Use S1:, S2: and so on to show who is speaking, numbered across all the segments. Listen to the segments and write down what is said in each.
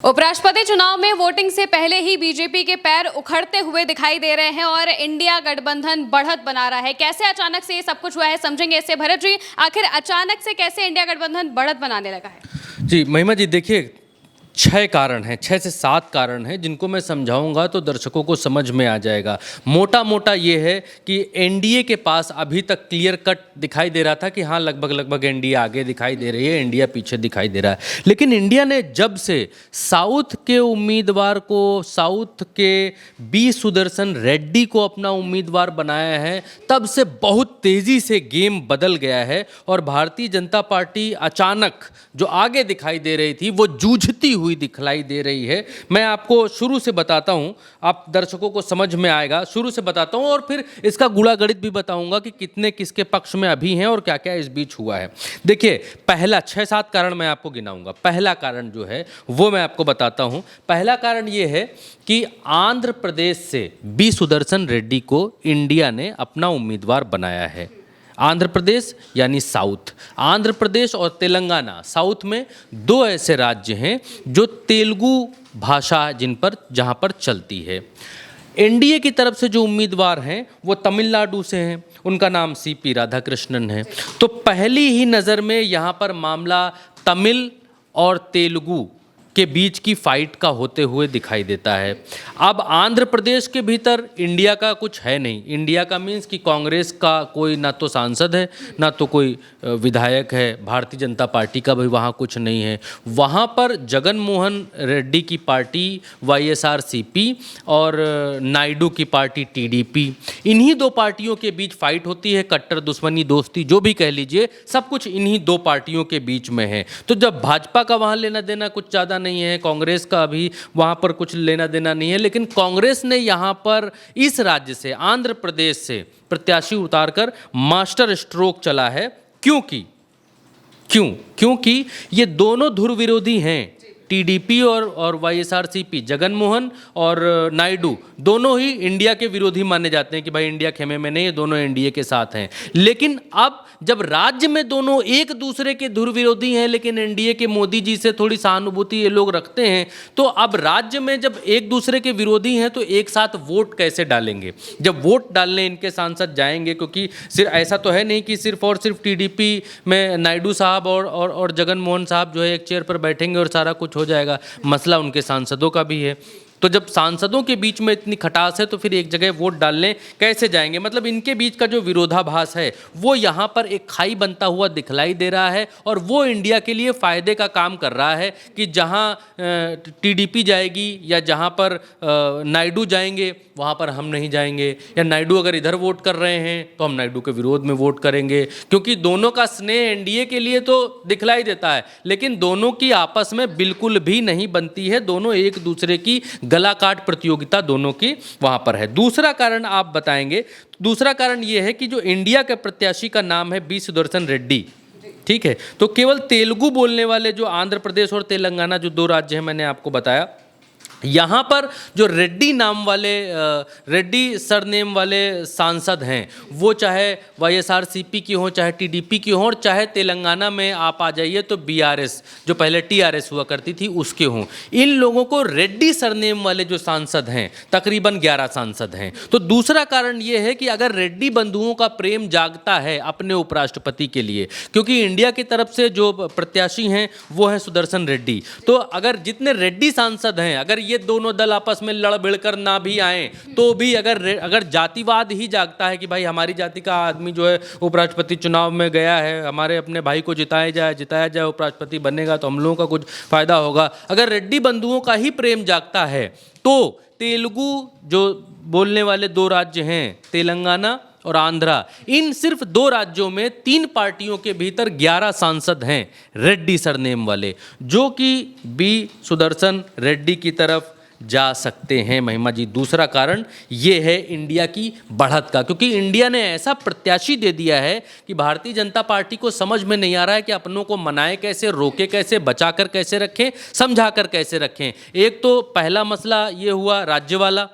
S1: उपराष्ट्रपति चुनाव में वोटिंग से पहले ही बीजेपी के पैर उखड़ते हुए दिखाई दे रहे हैं और इंडिया गठबंधन बढ़त बना रहा है। कैसे अचानक से ये सब कुछ हुआ है, समझेंगे इससे। भरत जी, आखिर अचानक से कैसे इंडिया गठबंधन बढ़त बनाने लगा है?
S2: जी महिमा जी, देखिए 6 से 7 कारण हैं जिनको मैं समझाऊंगा तो दर्शकों को समझ में आ जाएगा। मोटा मोटा ये है कि एनडीए के पास अभी तक क्लियर कट दिखाई दे रहा था कि हाँ लगभग एनडीए आगे दिखाई दे रही है, इंडिया पीछे दिखाई दे रहा है। लेकिन इंडिया ने जब से साउथ के उम्मीदवार को, साउथ के बी सुदर्शन रेड्डी को अपना उम्मीदवार बनाया है, तब से बहुत तेज़ी से गेम बदल गया है और भारतीय जनता पार्टी अचानक जो आगे दिखाई दे रही थी वो जूझती हुई दिखलाई दे रही है। मैं आपको शुरू से बताता हूं, आप दर्शकों को समझ में आएगा। शुरू से बताता हूं और फिर इसका गुणा गणित भी बताऊंगा कि कितने किसके पक्ष में अभी हैं और क्या क्या इस बीच हुआ है। देखिए, पहला 6-7 कारण मैं आपको गिनाऊंगा। पहला कारण जो है वो मैं आपको बताता हूं। पहला कारण ये है कि आंध्र प्रदेश से बी सुदर्शन रेड्डी को इंडिया ने अपना उम्मीदवार बनाया है। आंध्र प्रदेश यानी साउथ, आंध्र प्रदेश और तेलंगाना, साउथ में 2 ऐसे राज्य हैं जो तेलुगु भाषा जहां पर चलती है। एनडीए की तरफ से जो उम्मीदवार हैं वो तमिलनाडु से हैं, उनका नाम सीपी राधाकृष्णन है। तो पहली ही नज़र में यहाँ पर मामला तमिल और तेलुगु के बीच की फाइट का होते हुए दिखाई देता है। अब आंध्र प्रदेश के भीतर इंडिया का कुछ है नहीं। इंडिया का मीन्स कि कांग्रेस का कोई ना तो सांसद है ना तो कोई विधायक है, भारतीय जनता पार्टी का भी वहाँ कुछ नहीं है। वहाँ पर जगन मोहन रेड्डी की पार्टी वाईएसआरसीपी और नायडू की पार्टी टीडीपी, इन्हीं 2 पार्टियों के बीच फाइट होती है। कट्टर दुश्मनी दोस्ती जो भी कह लीजिए, सब कुछ इन्हीं 2 पार्टियों के बीच में है। तो जब भाजपा का वहाँ लेना देना कुछ ज़्यादा नहीं है, कांग्रेस का भी वहाँ पर कुछ लेना देना नहीं है, लेकिन कांग्रेस ने यहाँ पर इस राज्य से, आंध्र प्रदेश से प्रत्याशी उतारकर मास्टर स्ट्रोक चला है। क्योंकि ये दोनों धुर विरोधी हैं। टीडीपी और वाईएसआरसीपी, जगन मोहन और नायडू दोनों ही इंडिया के विरोधी माने जाते हैं कि भाई इंडिया खेमे में नहीं, ये दोनों एनडीए के साथ हैं। लेकिन अब जब राज्य में दोनों एक दूसरे के धुर विरोधी हैं लेकिन एनडीए के मोदी जी से थोड़ी सहानुभूति ये लोग रखते हैं, तो अब राज्य में जब एक दूसरे के विरोधी हैं तो एक साथ वोट कैसे डालेंगे? जब वोट डालने इनके सांसद जाएंगे, क्योंकि सिर्फ ऐसा तो है नहीं कि सिर्फ और सिर्फ टीडीपी में नायडू साहब और जगन मोहन साहब जो है एक चेयर पर बैठेंगे और सारा कुछ हो जाएगा। मसला उनके सांसदों का भी है। तो जब सांसदों के बीच में इतनी खटास है तो फिर एक जगह वोट डालने कैसे जाएंगे? मतलब इनके बीच का जो विरोधाभास है वो यहाँ पर एक खाई बनता हुआ दिखलाई दे रहा है और वो इंडिया के लिए फ़ायदे का काम कर रहा है कि जहाँ टीडीपी जाएगी या जहाँ पर नायडू जाएंगे वहाँ पर हम नहीं जाएंगे, या नायडू अगर इधर वोट कर रहे हैं तो हम नायडू के विरोध में वोट करेंगे, क्योंकि दोनों का स्नेह एनडीए के लिए तो दिखलाई देता है लेकिन दोनों की आपस में बिल्कुल भी नहीं बनती है। दोनों एक दूसरे की गला काट प्रतियोगिता दोनों की वहाँ पर है। दूसरा कारण आप बताएंगे। दूसरा कारण ये है कि जो इंडिया के प्रत्याशी का नाम है बी सुदर्शन रेड्डी, ठीक है, तो केवल तेलुगु बोलने वाले जो आंध्र प्रदेश और तेलंगाना जो 2 राज्य हैं मैंने आपको बताया, यहाँ पर जो रेड्डी नाम वाले, रेड्डी सरनेम वाले सांसद हैं, वो चाहे वाईएसआरसीपी की हों, चाहे टीडीपी की हों, और चाहे तेलंगाना में आप आ जाइए तो बीआरएस जो पहले टीआरएस हुआ करती थी उसके हों, इन लोगों को रेड्डी सरनेम वाले जो सांसद हैं तकरीबन 11 सांसद हैं। तो दूसरा कारण ये है कि अगर रेड्डी बंधुओं का प्रेम जागता है अपने उपराष्ट्रपति के लिए, क्योंकि इंडिया की तरफ से जो प्रत्याशी हैं वो हैं सुदर्शन रेड्डी, तो अगर जितने रेड्डी सांसद हैं, अगर ये दोनों दल आपस में लड़ भिड़कर ना भी आए तो भी अगर जातिवाद ही जागता है कि भाई हमारी जाति का आदमी जो है उपराष्ट्रपति चुनाव में गया है, हमारे अपने भाई को जिताया जाए, उपराष्ट्रपति बनेगा तो हम लोगों का कुछ फायदा होगा, अगर रेड्डी बंधुओं का ही प्रेम जागता है तो तेलुगु जो बोलने वाले 2 राज्य हैं, तेलंगाना और आंध्रा, इन सिर्फ 2 राज्यों में 3 पार्टियों के भीतर 11 सांसद हैं रेड्डी सरनेम वाले, जो कि बी सुदर्शन रेड्डी की तरफ जा सकते हैं। महिमा जी, दूसरा कारण ये है इंडिया की बढ़त का, क्योंकि इंडिया ने ऐसा प्रत्याशी दे दिया है कि भारतीय जनता पार्टी को समझ में नहीं आ रहा है कि अपनों को मनाए कैसे, रोके कैसे, बचा कर कैसे रखें, समझा कर कैसे रखें। एक तो पहला मसला ये हुआ राज्य वाला,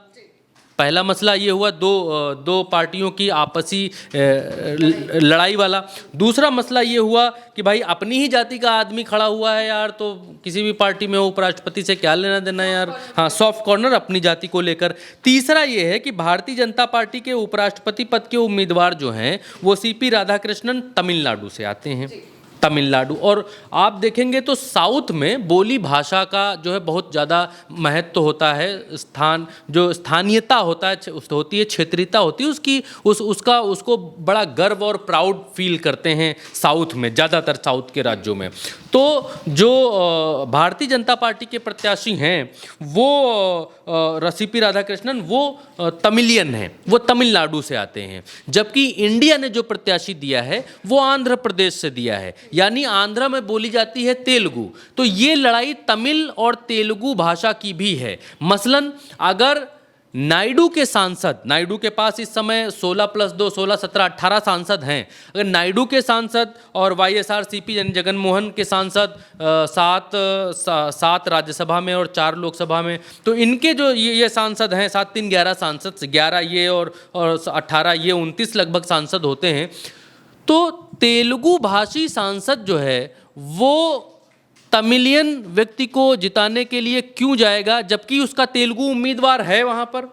S2: पहला मसला ये हुआ दो पार्टियों की आपसी लड़ाई वाला। दूसरा मसला ये हुआ कि भाई अपनी ही जाति का आदमी खड़ा हुआ है यार, तो किसी भी पार्टी में हो उपराष्ट्रपति से क्या लेना देना यार। हाँ, सॉफ्ट कॉर्नर अपनी जाति को लेकर। तीसरा ये है कि भारतीय जनता पार्टी के उपराष्ट्रपति पद के उम्मीदवार जो हैं वो सीपी राधाकृष्णन तमिलनाडु से आते हैं, तमिलनाडु। और आप देखेंगे तो साउथ में बोली भाषा का जो है बहुत ज़्यादा महत्व होता है, जो स्थानीयता होता है होती है, क्षेत्रीयता होती है उसकी, उसको बड़ा गर्व और प्राउड फील करते हैं साउथ में, ज़्यादातर साउथ के राज्यों में। तो जो भारतीय जनता पार्टी के प्रत्याशी हैं वो सीपी राधाकृष्णन वो तमिलियन हैं, वो तमिलनाडु से आते हैं। जबकि इंडिया ने जो प्रत्याशी दिया है वो आंध्र प्रदेश से दिया है, यानी आंध्र में बोली जाती है तेलुगु। तो ये लड़ाई तमिल और तेलुगु भाषा की भी है। मसलन अगर नायडू के सांसद, नायडू के पास इस समय 16 + 2 16 17 18 सांसद हैं, अगर नायडू के सांसद और वाईएसआरसीपी यानी जगन मोहन के सांसद 7 राज्यसभा में और 4 लोकसभा में, तो इनके जो ये सांसद हैं 7 3 11 सांसद, 11 ये और 18 ये 29 लगभग सांसद होते हैं। तो तेलुगु भाषी सांसद जो है वो तमिलियन व्यक्ति को जिताने के लिए क्यों जाएगा, जबकि उसका तेलुगु उम्मीदवार है वहां पर।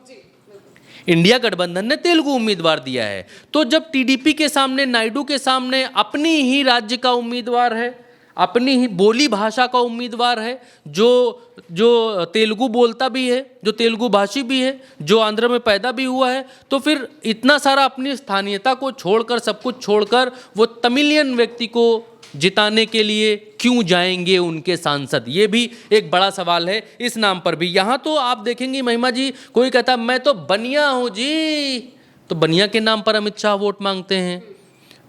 S2: इंडिया गठबंधन ने तेलुगु उम्मीदवार दिया है। तो जब टीडीपी के सामने, नायडू के सामने अपनी ही राज्य का उम्मीदवार है, अपनी ही बोली भाषा का उम्मीदवार है, जो तेलुगु बोलता भी है, जो तेलुगु भाषी भी है, जो आंध्र में पैदा भी हुआ है, तो फिर इतना सारा अपनी स्थानीयता को छोड़कर, सब कुछ छोड़कर वो तमिलियन व्यक्ति को जिताने के लिए क्यों जाएंगे उनके सांसद? ये भी एक बड़ा सवाल है इस नाम पर भी। यहाँ तो आप देखेंगे महिमा जी, कोई कहता मैं तो बनिया हूँ जी, तो बनिया के नाम पर अमित शाह वोट मांगते हैं।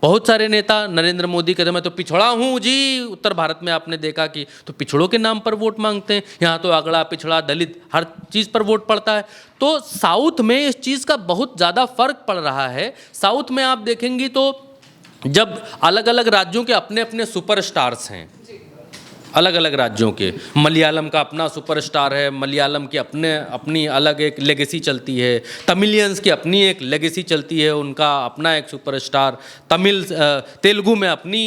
S2: बहुत सारे नेता, नरेंद्र मोदी कहते मैं तो पिछड़ा हूँ जी, उत्तर भारत में आपने देखा कि तो पिछड़ों के नाम पर वोट मांगते हैं। यहाँ तो अगड़ा, पिछड़ा, दलित, हर चीज़ पर वोट पड़ता है। तो साउथ में इस चीज़ का बहुत ज़्यादा फर्क पड़ रहा है। साउथ में आप देखेंगी तो जब अलग अलग राज्यों के अपने अपने सुपरस्टार्स हैं, अलग अलग राज्यों के, मलयालम का अपना सुपरस्टार है, मलयालम की अपनी अलग एक लेगेसी चलती है, तमिलियंस की अपनी एक लेगेसी चलती है, उनका अपना एक सुपरस्टार, तेलुगु में अपनी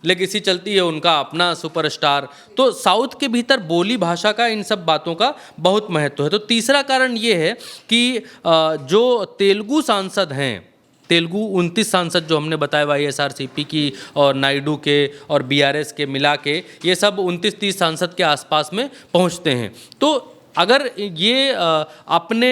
S2: लेगेसी चलती है, उनका अपना सुपरस्टार। तो साउथ के भीतर बोली भाषा का, इन सब बातों का बहुत महत्व है। तो तीसरा कारण ये है कि जो तेलुगु सांसद हैं, तेलुगु 29 सांसद जो हमने बताया वाईएसआरसीपी की और नायडू के और बीआरएस के मिला के, ये सब 29-30 सांसद के आसपास में पहुंचते हैं। तो अगर ये अपने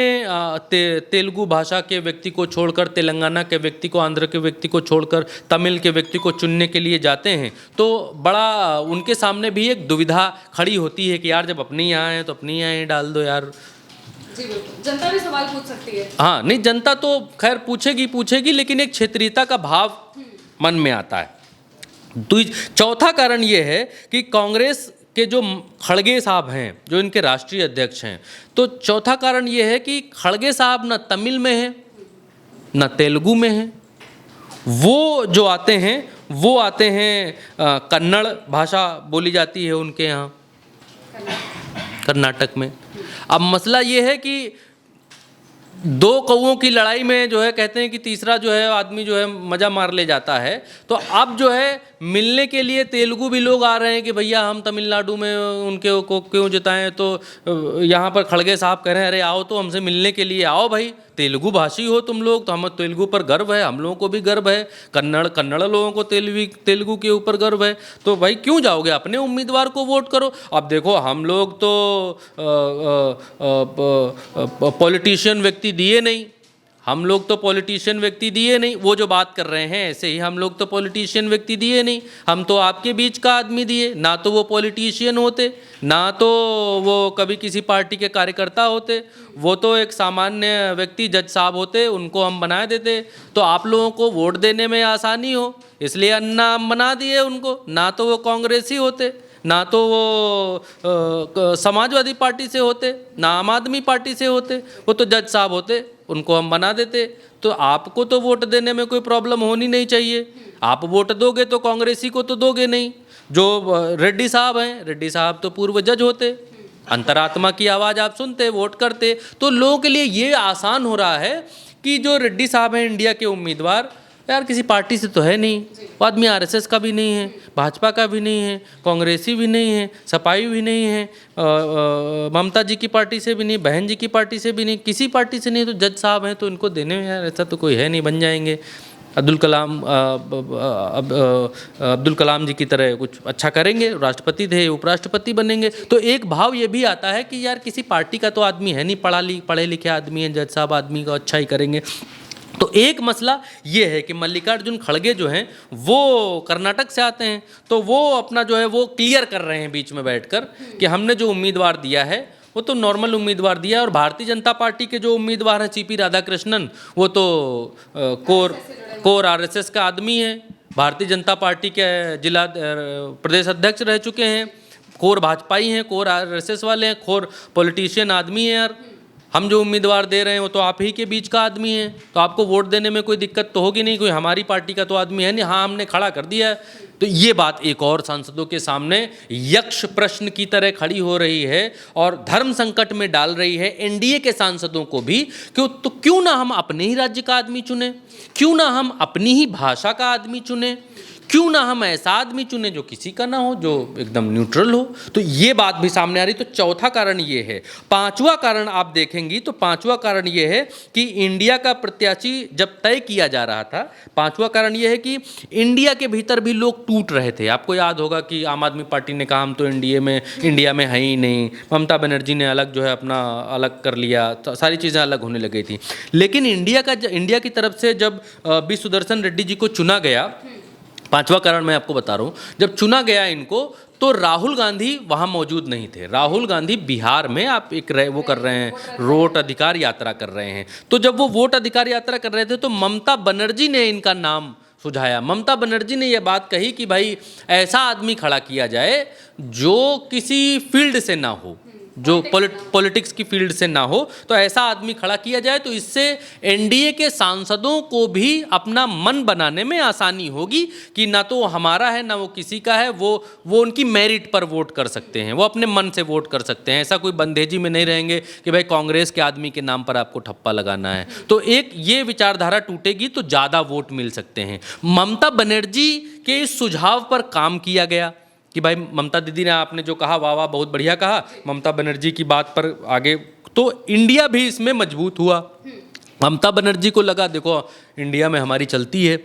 S2: तेलुगु भाषा के व्यक्ति को छोड़कर, तेलंगाना के व्यक्ति को, आंध्र के व्यक्ति को छोड़कर तमिल के व्यक्ति को चुनने के लिए जाते हैं, तो बड़ा उनके सामने भी एक दुविधा खड़ी होती है कि यार जब अपने यहाँ हैं तो अपने यहाँ ही डाल दो यार।
S1: जी बिल्कुल, जनता भी सवाल पूछ सकती है।
S2: हाँ, नहीं, जनता तो खैर पूछेगी, लेकिन एक क्षेत्रीयता का भाव मन में आता है। चौथा कारण ये है कि कांग्रेस के जो खड़गे साहब हैं, जो इनके राष्ट्रीय अध्यक्ष हैं, तो चौथा कारण ये है कि खड़गे साहब न तमिल में हैं न तेलुगु में हैं। वो जो आते हैं कन्नड़ भाषा बोली जाती है उनके यहाँ, कर्नाटक में। अब मसला ये है कि 2 कौओं की लड़ाई में जो है कहते हैं कि तीसरा जो है आदमी जो है मज़ा मार ले जाता है। तो अब जो है मिलने के लिए तेलुगु भी लोग आ रहे हैं कि भैया हम तमिलनाडु में उनके को क्यों जिताएं। तो यहाँ पर खड़गे साहब कह रहे हैं अरे आओ तो हमसे मिलने के लिए आओ भाई, तेलुगु भाषी हो तुम लोग, तो हमें तेलुगु पर गर्व है, हम लोगों को भी गर्व है, कन्नड़ लोगों को तेलुगु के ऊपर गर्व है, तो भाई क्यों जाओगे, अपने उम्मीदवार को वोट करो। अब देखो हम लोग तो पॉलिटिशियन व्यक्ति दिए नहीं, हम लोग तो पॉलिटिशियन व्यक्ति दिए नहीं। वो जो बात कर रहे हैं ऐसे ही हम लोग तो पॉलिटिशियन व्यक्ति दिए नहीं, हम तो आपके बीच का आदमी दिए। ना तो वो पॉलिटिशियन होते, ना तो वो कभी किसी पार्टी के कार्यकर्ता होते, वो तो एक सामान्य व्यक्ति जज साहब होते, उनको हम बना देते तो आप लोगों को वोट देने में आसानी हो, इसलिए अन्ना हम बना दिए उनको। ना तो वो कांग्रेसी होते, ना तो वो समाजवादी पार्टी से होते, ना आम आदमी पार्टी से होते, वो तो जज साहब होते, उनको हम बना देते। तो आपको तो वोट देने में कोई प्रॉब्लम होनी नहीं चाहिए। आप वोट दोगे तो कांग्रेसी को तो दोगे नहीं। जो रेड्डी साहब हैं, रेड्डी साहब तो पूर्व जज होते, अंतरात्मा की आवाज़ आप सुनते, वोट करते। तो लोगों के लिए ये आसान हो रहा है कि जो रेड्डी साहब हैं इंडिया के उम्मीदवार, यार किसी पार्टी से तो है नहीं, वो आदमी आरएसएस का भी नहीं है, भाजपा का भी नहीं है, कांग्रेसी भी नहीं है, सपाई भी नहीं है, ममता जी की पार्टी से भी नहीं, बहन जी की पार्टी से भी नहीं, किसी पार्टी से नहीं, तो जज साहब हैं तो इनको देने में यार ऐसा तो कोई है नहीं, बन जाएंगे अब्दुल कलाम जी की तरह कुछ अच्छा करेंगे, राष्ट्रपति थे, उपराष्ट्रपति बनेंगे। तो एक भाव ये भी आता है कि यार किसी पार्टी का तो आदमी है नहीं, पढ़े लिखे आदमी है, जज साहब आदमी का अच्छा ही करेंगे। तो एक मसला ये है कि मल्लिकार्जुन खड़गे जो हैं वो कर्नाटक से आते हैं, तो वो अपना जो है वो क्लियर कर रहे हैं बीच में बैठकर कि हमने जो उम्मीदवार दिया है वो तो नॉर्मल उम्मीदवार दिया है, और भारतीय जनता पार्टी के जो उम्मीदवार हैं सीपी राधाकृष्णन, वो तो कोर आरएसएस का आदमी है, भारतीय जनता पार्टी के जिला प्रदेश अध्यक्ष रह चुके हैं, कोर भाजपाई हैं, कोर आरएसएस वाले हैं, कोर पॉलिटिशियन आदमी है। यार हम जो उम्मीदवार दे रहे हैं वो तो आप ही के बीच का आदमी है, तो आपको वोट देने में कोई दिक्कत तो होगी नहीं, कोई हमारी पार्टी का तो आदमी है नहीं, हाँ हमने खड़ा कर दिया है। तो ये बात एक और सांसदों के सामने यक्ष प्रश्न की तरह खड़ी हो रही है और धर्म संकट में डाल रही है एनडीए के सांसदों को भी, तो क्यों ना हम अपने ही राज्य का आदमी चुने, क्यों ना हम अपनी ही भाषा का आदमी चुने, क्यों ना हम ऐसा आदमी चुने जो किसी का ना हो, जो एकदम न्यूट्रल हो। तो ये बात भी सामने आ रही। तो चौथा कारण ये है। पांचवा कारण आप देखेंगी तो पांचवा कारण ये है कि इंडिया का प्रत्याशी जब तय किया जा रहा था, पांचवा कारण ये है कि इंडिया के भीतर भी लोग टूट रहे थे। आपको याद होगा कि आम आदमी पार्टी ने कहा हम तो इंडिया में है ही नहीं, ममता बनर्जी ने अलग जो है अपना अलग कर लिया, तो सारी चीज़ें अलग होने लगी थी। लेकिन इंडिया की तरफ से जब बी सुदर्शन रेड्डी जी को चुना गया, पांचवा कारण मैं आपको बता रहा हूँ, जब चुना गया इनको तो राहुल गांधी वहाँ मौजूद नहीं थे। राहुल गांधी बिहार में आप वो कर रहे हैं, वोट अधिकार यात्रा कर रहे हैं। तो जब वो वोट अधिकार यात्रा कर रहे थे तो ममता बनर्जी ने इनका नाम सुझाया। ममता बनर्जी ने यह बात कही कि भाई ऐसा आदमी खड़ा किया जाए जो किसी फील्ड से ना हो, जो पॉलिटिक्स की फील्ड से ना हो, तो ऐसा आदमी खड़ा किया जाए, तो इससे एनडीए के सांसदों को भी अपना मन बनाने में आसानी होगी कि ना तो हमारा है ना वो किसी का है, वो उनकी मेरिट पर वोट कर सकते हैं, वो अपने मन से वोट कर सकते हैं। ऐसा कोई बंदेजी में नहीं रहेंगे कि भाई कांग्रेस के आदमी के नाम पर आपको ठप्पा लगाना है। तो एक ये विचारधारा टूटेगी तो ज़्यादा वोट मिल सकते हैं। ममता बनर्जी के इस सुझाव पर काम किया गया कि भाई ममता दीदी ने आपने जो कहा वाह वाह बहुत बढ़िया कहा, ममता बनर्जी की बात पर आगे, तो इंडिया भी इसमें मजबूत हुआ। ममता बनर्जी को लगा देखो इंडिया में हमारी चलती है,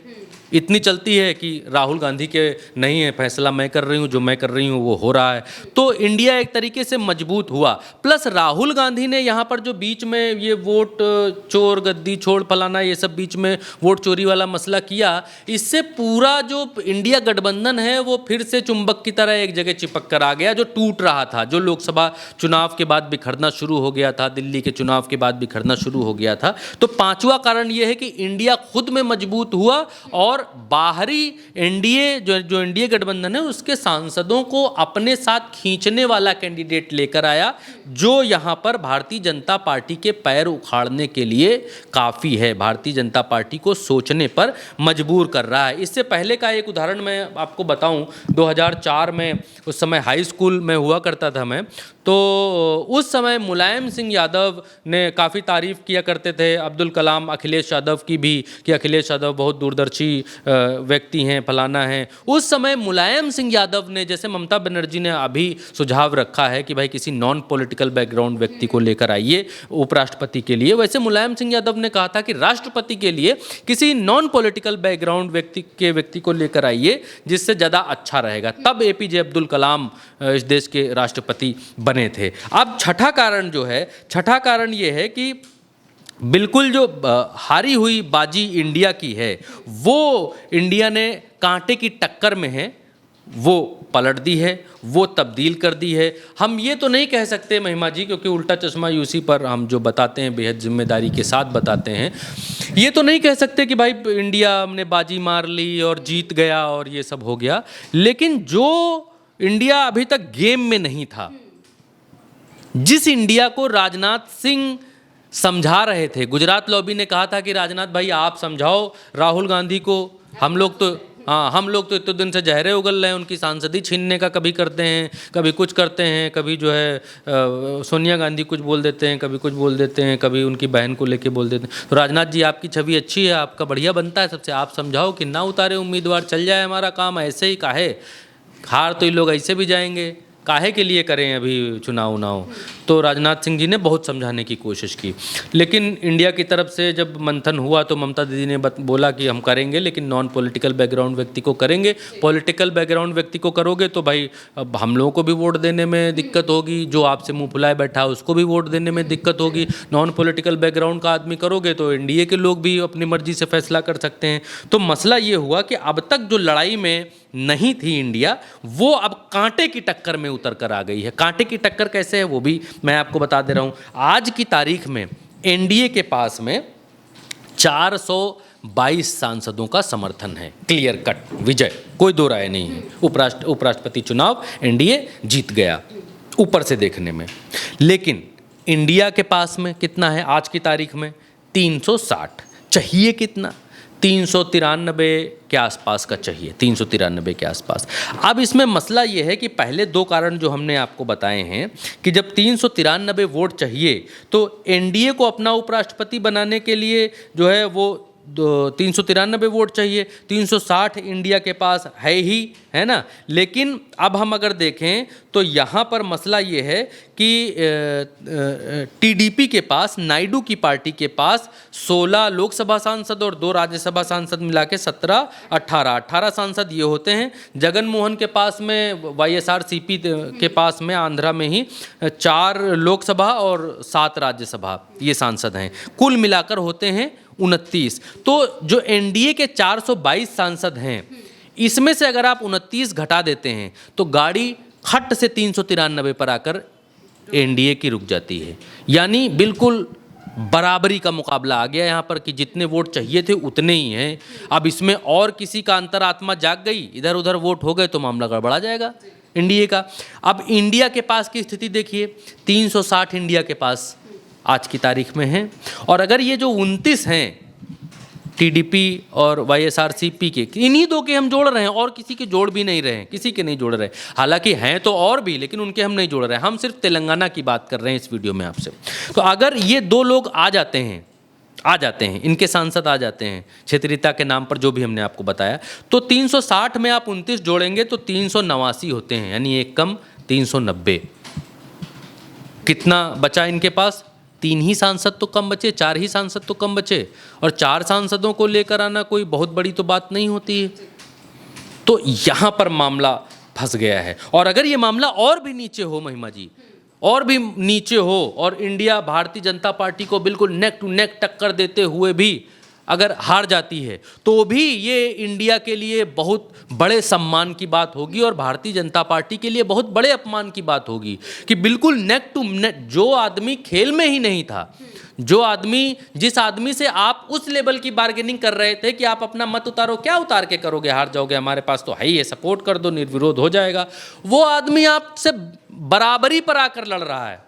S2: इतनी चलती है कि राहुल गांधी के नहीं है, फैसला मैं कर रही हूँ, जो मैं कर रही हूँ वो हो रहा है। तो इंडिया एक तरीके से मजबूत हुआ। प्लस राहुल गांधी ने यहाँ पर जो बीच में ये वोट चोर गद्दी छोड़ फलाना ये सब बीच में वोट चोरी वाला मसला किया, इससे पूरा जो इंडिया गठबंधन है वो फिर से चुंबक की तरह एक जगह चिपक कर आ गया, जो टूट रहा था, जो लोकसभा चुनाव के बाद बिखरना शुरू हो गया था, दिल्ली के चुनाव के बाद बिखरना शुरू हो गया था। तो पांचवा कारण ये है कि इंडिया खुद में मजबूत हुआ और बाहरी एनडीए जो एनडीए गठबंधन है उसके सांसदों को अपने साथ खींचने वाला कैंडिडेट लेकर आया, जो यहां पर भारतीय जनता पार्टी के पैर उखाड़ने के लिए काफ़ी है, भारतीय जनता पार्टी को सोचने पर मजबूर कर रहा है। इससे पहले का एक उदाहरण मैं आपको बताऊं, 2004 में, उस समय हाई स्कूल में हुआ करता था मैं, तो उस समय मुलायम सिंह यादव ने काफ़ी तारीफ़ किया करते थे अब्दुल कलाम, अखिलेश यादव की भी, कि अखिलेश यादव बहुत दूरदर्शी व्यक्ति हैं, फलाना हैं। उस समय मुलायम सिंह यादव ने, जैसे ममता बनर्जी ने अभी सुझाव रखा है कि भाई किसी नॉन पॉलिटिकल बैकग्राउंड व्यक्ति को लेकर आइए उपराष्ट्रपति के लिए, वैसे मुलायम सिंह यादव ने कहा था कि राष्ट्रपति के लिए किसी नॉन पॉलिटिकल बैकग्राउंड व्यक्ति को लेकर आइए, जिससे ज़्यादा अच्छा रहेगा। तब एपीजे अब्दुल कलाम इस देश के राष्ट्रपति बने थे। अब छठा कारण जो है, छठा कारण ये है कि बिल्कुल जो हारी हुई बाजी इंडिया की है वो इंडिया ने कांटे की टक्कर में है, वो पलट दी है, वो तब्दील कर दी है। हम ये तो नहीं कह सकते महिमा जी, क्योंकि उल्टा चश्मा यूसी पर हम जो बताते हैं बेहद जिम्मेदारी के साथ बताते हैं, ये तो नहीं कह सकते कि भाई इंडिया ने बाजी मार ली और जीत गया और ये सब हो गया। लेकिन जो इंडिया अभी तक गेम में नहीं था, जिस इंडिया को राजनाथ सिंह समझा रहे थे, गुजरात लॉबी ने कहा था कि राजनाथ भाई आप समझाओ राहुल गांधी को, हम लोग तो हाँ, हम लोग तो इतने दिन से जहरे उगल रहे हैं, उनकी सांसदी छीनने का कभी करते हैं, कभी कुछ करते हैं, कभी जो है सोनिया गांधी कुछ बोल देते हैं, कभी कुछ बोल देते हैं, कभी उनकी बहन को लेके बोल देते हैं। तो राजनाथ जी, आपकी छवि अच्छी है, आपका बढ़िया बनता है, सबसे आप समझाओ कि ना उतारे उम्मीदवार, चल जाए हमारा काम, ऐसे ही काहे हार तो ये लोग ऐसे भी जाएंगे, काहे के लिए करें अभी चुनाव उनाव। तो राजनाथ सिंह जी ने बहुत समझाने की कोशिश की, लेकिन इंडिया की तरफ से जब मंथन हुआ तो ममता दीदी ने बोला कि हम करेंगे, लेकिन नॉन पॉलिटिकल बैकग्राउंड व्यक्ति को करेंगे। पॉलिटिकल बैकग्राउंड व्यक्ति को करोगे तो भाई अब हम लोगों को भी वोट देने में दिक्कत होगी, जो आपसे मुंह फुलाए बैठा है उसको भी वोट देने में दिक्कत होगी। नॉन पॉलिटिकल बैकग्राउंड का आदमी करोगे तो एनडीए के लोग भी अपनी मर्जी से फैसला कर सकते हैं। तो मसला ये हुआ कि अब तक जो लड़ाई में नहीं थी इंडिया, वो अब कांटे की टक्कर में उतर कर आ गई है। कांटे की टक्कर कैसे है वो भी मैं आपको बता दे रहा हूं। आज की तारीख में एनडीए के पास में 422 सांसदों का समर्थन है, क्लियर कट विजय, कोई दो राय नहीं है। उपराष्ट्रपति चुनाव एनडीए जीत गया ऊपर से देखने में। लेकिन इंडिया के पास में कितना है आज की तारीख में? 360। चाहिए कितना? 393 के आसपास का चाहिए, 393 के आसपास। अब इसमें मसला ये है कि पहले दो कारण जो हमने आपको बताए हैं कि जब 393 वोट चाहिए तो एनडीए को अपना उपराष्ट्रपति बनाने के लिए जो है वो 393 वोट चाहिए। 360 इंडिया के पास है ही, है ना। लेकिन अब हम अगर देखें तो यहाँ पर मसला ये है कि टीडीपी के पास, नायडू की पार्टी के पास 16 लोकसभा सांसद और 2 राज्यसभा सांसद मिला के 18 सांसद ये होते हैं। जगन मोहन के पास में, वाईएसआरसीपी के पास में आंध्रा में ही 4 लोकसभा और 7 राज्यसभा ये सांसद हैं। कुल मिलाकर होते हैं 29। तो जो एनडीए के 422 सांसद हैं, इसमें से अगर आप 29 घटा देते हैं तो गाड़ी खट से 393 पर आकर एनडीए की रुक जाती है। यानी बिल्कुल बराबरी का मुकाबला आ गया यहाँ पर कि जितने वोट चाहिए थे उतने ही हैं। अब इसमें और किसी का अंतरात्मा जाग गई, इधर उधर वोट हो गए तो मामला गड़बड़ा जाएगा एनडीए का। अब इंडिया के पास की स्थिति देखिए, 360 इंडिया के पास आज की तारीख में है। और अगर ये जो 29 हैं टीडीपी और वाईएसआरसीपी के, इन्हीं दो के हम जोड़ रहे हैं और किसी के जोड़ भी नहीं रहे हैं, किसी के नहीं जोड़ रहे। हालांकि हैं तो और भी, लेकिन उनके हम नहीं जोड़ रहे हैं। हम सिर्फ तेलंगाना की बात कर रहे हैं इस वीडियो में आपसे। तो अगर ये 2 लोग आ जाते हैं, इनके सांसद आ जाते हैं क्षेत्रीयता के नाम पर, जो भी हमने आपको बताया, तो 360 में आप 29 जोड़ेंगे तो 389 होते हैं, यानी एक कम 390। कितना बचा इनके पास? 3 ही सांसद तो कम बचे, 4 ही सांसद तो कम बचे। और 4 सांसदों को लेकर आना कोई बहुत बड़ी तो बात नहीं होती है। तो यहाँ पर मामला फंस गया है। और अगर ये मामला और भी नीचे हो महिमा जी, और भी नीचे हो और इंडिया भारतीय जनता पार्टी को बिल्कुल नेक टू नेक टक्कर देते हुए भी अगर हार जाती है, तो भी ये इंडिया के लिए बहुत बड़े सम्मान की बात होगी और भारतीय जनता पार्टी के लिए बहुत बड़े अपमान की बात होगी कि बिल्कुल नेक टू नेक, जो आदमी खेल में ही नहीं था, जो आदमी, जिस आदमी से आप उस लेवल की बार्गेनिंग कर रहे थे कि आप अपना मत उतारो, क्या उतार के करोगे, हार जाओगे, हमारे पास तो है ही है, सपोर्ट कर दो, निर्विरोध हो जाएगा, वो आदमी आपसे बराबरी पर आकर लड़ रहा है,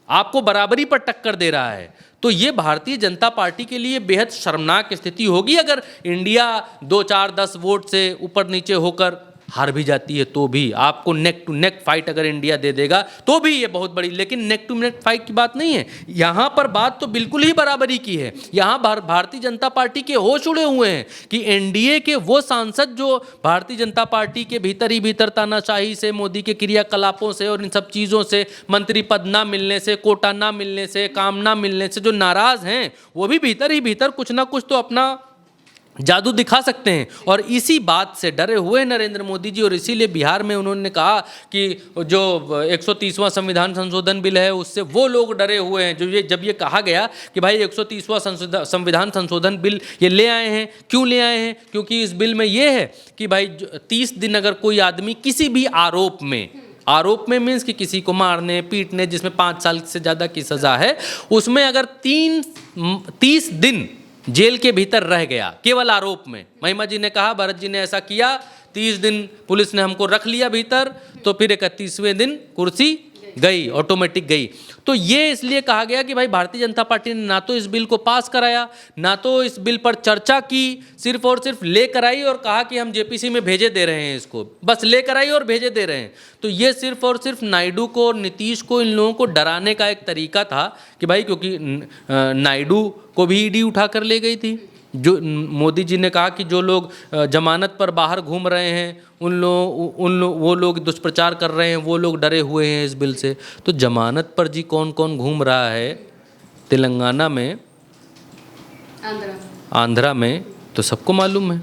S2: आपको बराबरी पर टक्कर दे रहा है। तो ये भारतीय जनता पार्टी के लिए बेहद शर्मनाक स्थिति होगी अगर इंडिया 2, 4, 10 वोट से ऊपर नीचे होकर हार भी जाती है। तो भी आपको नेक टू नेक फाइट अगर इंडिया दे देगा तो भी ये बहुत बड़ी, लेकिन नेक टू नेक फाइट की बात नहीं है यहाँ पर, बात तो बिल्कुल ही बराबरी की है। यहाँ भारतीय जनता पार्टी के होश उड़े हुए हैं कि एनडीए के वो सांसद जो भारतीय जनता पार्टी के भीतर ही भीतर तानाशाही से, मोदी के क्रियाकलापों से और इन सब चीज़ों से, मंत्री पद ना मिलने से, कोटा ना मिलने से, काम ना मिलने से जो नाराज़ हैं, वो भी भीतर ही भीतर कुछ ना कुछ तो अपना जादू दिखा सकते हैं। और इसी बात से डरे हुए नरेंद्र मोदी जी, और इसीलिए बिहार में उन्होंने कहा कि जो 130वां संविधान संशोधन बिल है उससे वो लोग डरे हुए हैं। जो ये जब ये कहा गया कि भाई 130वां संविधान संशोधन बिल ये ले आए हैं, क्यों ले आए हैं? क्योंकि इस बिल में ये है कि भाई 30 दिन अगर कोई आदमी किसी भी आरोप में मीन्स कि किसी को मारने पीटने जिसमें 5 साल से ज़्यादा की सज़ा है, उसमें अगर 30 दिन जेल के भीतर रह गया केवल आरोप में, महिमा जी ने कहा भरत जी ने ऐसा किया, 30 दिन पुलिस ने हमको रख लिया भीतर, तो फिर 31वें दिन कुर्सी गई, ऑटोमेटिक गई। तो ये इसलिए कहा गया कि भाई भारतीय जनता पार्टी ने ना तो इस बिल को पास कराया, ना तो इस बिल पर चर्चा की, सिर्फ और सिर्फ लेकर आई और कहा कि हम जेपीसी में भेजे दे रहे हैं, इसको बस लेकर आई और भेजे दे रहे हैं। तो ये सिर्फ और सिर्फ नायडू को और नीतीश को, इन लोगों को डराने का एक तरीका था कि भाई, क्योंकि नायडू को भी ईडी उठा कर ले गई थी। जो मोदी जी ने कहा कि जो लोग जमानत पर बाहर घूम रहे हैं, वो लोग दुष्प्रचार कर रहे हैं, वो लोग डरे हुए हैं इस बिल से। तो जमानत पर जी कौन कौन घूम रहा है तेलंगाना में, आंध्रा में, तो सबको मालूम है।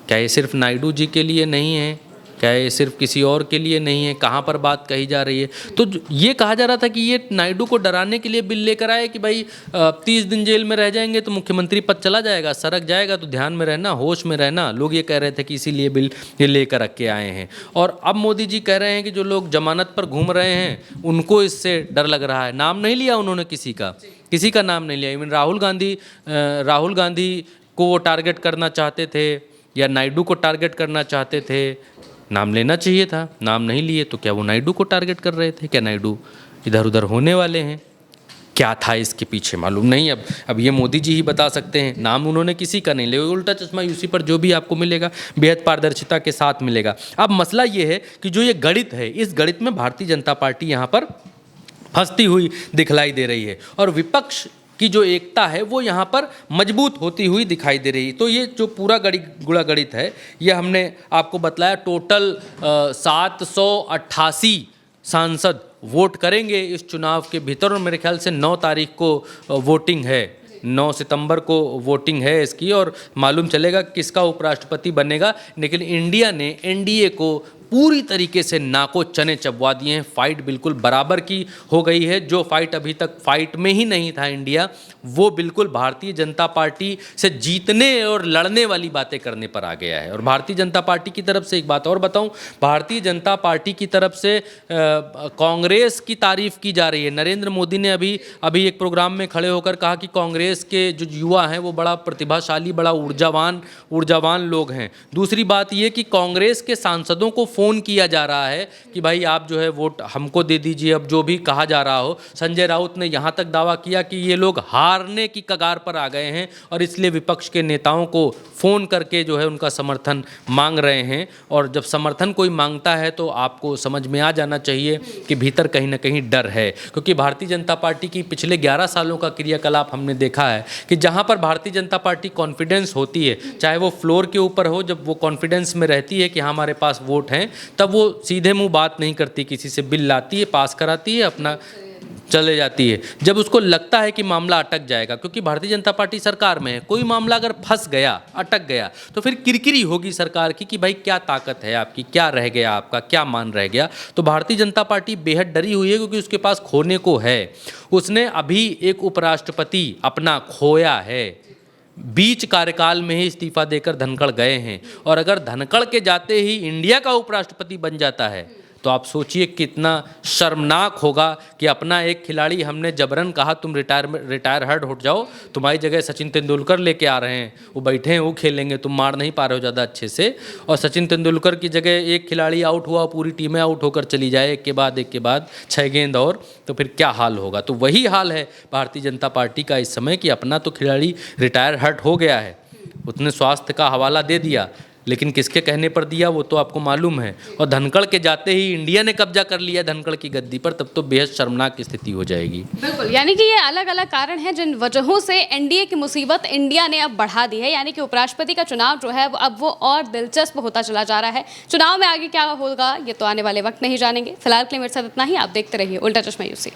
S2: क्या ये सिर्फ नायडू जी के लिए नहीं है? क्या ये सिर्फ किसी और के लिए नहीं है? कहाँ पर बात कही जा रही है? तो ये कहा जा रहा था कि ये नायडू को डराने के लिए बिल लेकर आए कि भाई 30 दिन जेल में रह जाएंगे तो मुख्यमंत्री पद चला जाएगा, सरक जाएगा, तो ध्यान में रहना, होश में रहना। लोग ये कह रहे थे कि इसीलिए बिल ये लेकर रख के आए हैं। और अब मोदी जी कह रहे हैं कि जो लोग जमानत पर घूम रहे हैं उनको इससे डर लग रहा है। नाम नहीं लिया उन्होंने किसी का नाम नहीं लिया। इवन राहुल गांधी को वो टारगेट करना चाहते थे या नायडू को टारगेट करना चाहते थे। नाम लेना चाहिए था, नाम नहीं लिए। तो क्या वो नायडू को टारगेट कर रहे थे? क्या नायडू इधर उधर होने वाले हैं? क्या था इसके पीछे मालूम नहीं। अब ये मोदी जी ही बता सकते हैं। नाम उन्होंने किसी का नहीं लिया। उल्टा चश्मा यूसी पर जो भी आपको मिलेगा बेहद पारदर्शिता के साथ मिलेगा। अब मसला ये है कि जो ये गणित है, इस गणित में भारतीय जनता पार्टी यहाँ पर फंसती हुई दिखलाई दे रही है और विपक्ष की जो एकता है वो यहाँ पर मजबूत होती हुई दिखाई दे रही है। तो ये जो पूरा गुड़ा गणित है, ये हमने आपको बतलाया। टोटल 788 सांसद वोट करेंगे इस चुनाव के भीतर और मेरे ख्याल से 9 तारीख को वोटिंग है, 9 सितंबर को वोटिंग है इसकी और मालूम चलेगा किसका उपराष्ट्रपति बनेगा। लेकिन इंडिया ने एनडीए को पूरी तरीके से नाको चने चबवा दिए हैं। फाइट बिल्कुल बराबर की हो गई है। जो फाइट अभी तक फाइट में ही नहीं था इंडिया, वो बिल्कुल भारतीय जनता पार्टी से जीतने और लड़ने वाली बातें करने पर आ गया है। और भारतीय जनता पार्टी की तरफ से एक बात और बताऊं, भारतीय जनता पार्टी की तरफ से कांग्रेस की तारीफ की जा रही है। नरेंद्र मोदी ने अभी एक प्रोग्राम में खड़े होकर कहा कि कांग्रेस के जो युवा हैं वो बड़ा प्रतिभाशाली, बड़ा ऊर्जावान लोग हैं। दूसरी बात ये कि कांग्रेस के सांसदों को फ़ोन किया जा रहा है कि भाई आप जो है वोट हमको दे दीजिए। अब जो भी कहा जा रहा हो, संजय राउत ने यहाँ तक दावा किया कि ये लोग हारने की कगार पर आ गए हैं और इसलिए विपक्ष के नेताओं को फ़ोन करके जो है उनका समर्थन मांग रहे हैं। और जब समर्थन कोई मांगता है तो आपको समझ में आ जाना चाहिए कि भीतर कहीं ना कहीं डर है। क्योंकि भारतीय जनता पार्टी की पिछले 11 सालों का क्रियाकलाप हमने देखा है कि जहाँ पर भारतीय जनता पार्टी कॉन्फिडेंस होती है, चाहे वो फ्लोर के ऊपर हो, जब वो कॉन्फिडेंस में रहती है कि हाँ हमारे पास वोट हैं, तब वो सीधे मुंह बात नहीं करती, किसी से बिल लाती है, पास कराती है, अपना चले जाती है। जब उसको लगता है कि मामला अटक जाएगा, क्योंकि भारतीय जनता पार्टी सरकार में है, कोई मामला अगर फंस गया, अटक गया, तो फिर किरकिरी होगी सरकार की कि भाई क्या ताकत है आपकी, क्या रह गया आपका, क्या मान रह गया। तो भारतीय जनता पार्टी बेहद डरी हुई है क्योंकि उसके पास खोने को है। उसने अभी एक उपराष्ट्रपति अपना खोया है, बीच कार्यकाल में ही इस्तीफा देकर धनखड़ गए हैं। और अगर धनखड़ के जाते ही इंडिया का उपराष्ट्रपति बन जाता है तो आप सोचिए कितना शर्मनाक होगा कि अपना एक खिलाड़ी हमने जबरन कहा तुम रिटायर हट जाओ, तुम्हारी जगह सचिन तेंदुलकर लेके आ रहे हैं, वो बैठे हैं, वो खेलेंगे, तुम मार नहीं पा रहे हो ज़्यादा अच्छे से। और सचिन तेंदुलकर की जगह एक खिलाड़ी आउट हुआ, पूरी टीमें आउट होकर चली जाए एक के बाद 6 गेंद और, तो फिर क्या हाल होगा। तो वही हाल है भारतीय जनता पार्टी का इस समय कि अपना तो खिलाड़ी रिटायर हट हो गया है, उसने स्वास्थ्य का हवाला दे दिया, लेकिन किसके कहने पर दिया वो तो आपको मालूम है। और धनखड़ के जाते ही इंडिया ने कब्जा कर लिया धनखड़ की गद्दी पर, तब तो बेहद शर्मनाक स्थिति हो जाएगी।
S1: बिल्कुल, यानी कि ये अलग अलग कारण हैं जिन वजहों से एनडीए की मुसीबत इंडिया ने अब बढ़ा दी है। यानी कि उपराष्ट्रपति का चुनाव जो है अब वो और दिलचस्प होता चला जा रहा है। चुनाव में आगे क्या होगा ये तो आने वाले वक्त में ही जानेंगे। फिलहाल के लिए मेरे साथ इतना ही। आप देखते रहिए उल्टा चश्मा यूसी।